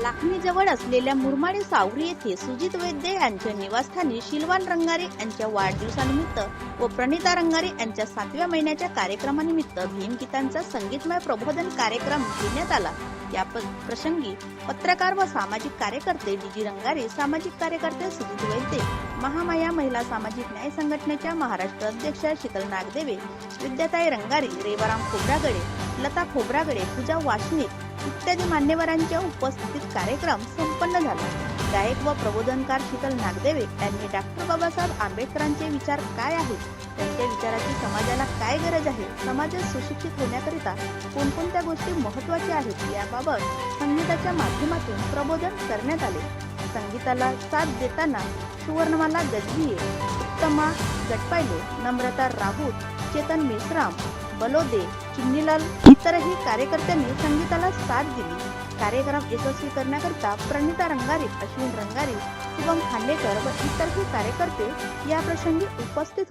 लाखनीजवळ असलेल्या मुरमाडी सावरी येथे सुजित वैद्य यांच्या निवासस्थानी शिलवान रंगारे यांच्या वाढदिवसानिमित्त व प्रणिता रंगारे यांच्या 7व्या महिन्याच्या कार्यक्रमानिमित्त भीमगीतांचा संगीतमय प्रबोधन कार्यक्रम घेण्यात आला। या प्रसंगी पत्रकार व सामाजिक कार्यकर्ते डीजी रंगारे, सामाजिक कार्यकर्ते सुजित वैद्य, महामाया महिला सामाजिक न्याय संघटनेच्या महाराष्ट्र अध्यक्ष शीतल नागदेवे, विद्याताई रंगारे, रेवाराम खोब्रागडे, लता खोब्रागडे, पूजा वासनिक इत्यादी मान्यवरांच्या उपस्थितीत कार्यक्रम संपन्न झाला। गायक व प्रबोधनकार शीतल नागदेवे यांनी डॉक्टर बाबासाहेब आंबेडकरांचे विचार काय आहेत, त्यांच्या विचाराची समाजाला काय गरज आहे, समाजात सुशिक्षित होण्याकरिता कोणकोणत्या गोष्टी महत्त्वाच्या आहेत याबाबत संगीताच्या माध्यमातून प्रबोधन करण्यात आले। संगीताला साथ देताना सुवर्णमाला गजभिये, उत्तमा गटपायले, नम्रता राऊत, चेतन मेश्राम, बलोदे, चिन्नीलाल इतरही कार्यकर्त्यांनी संगीताला साथ दिली। कार्यक्रम यशस्वी करण्याकरिता प्रणिता रंगारे, अश्विन रंगारे, शुभम खांडेकर व इतरही कार्यकर्ते या प्रसंगी उपस्थित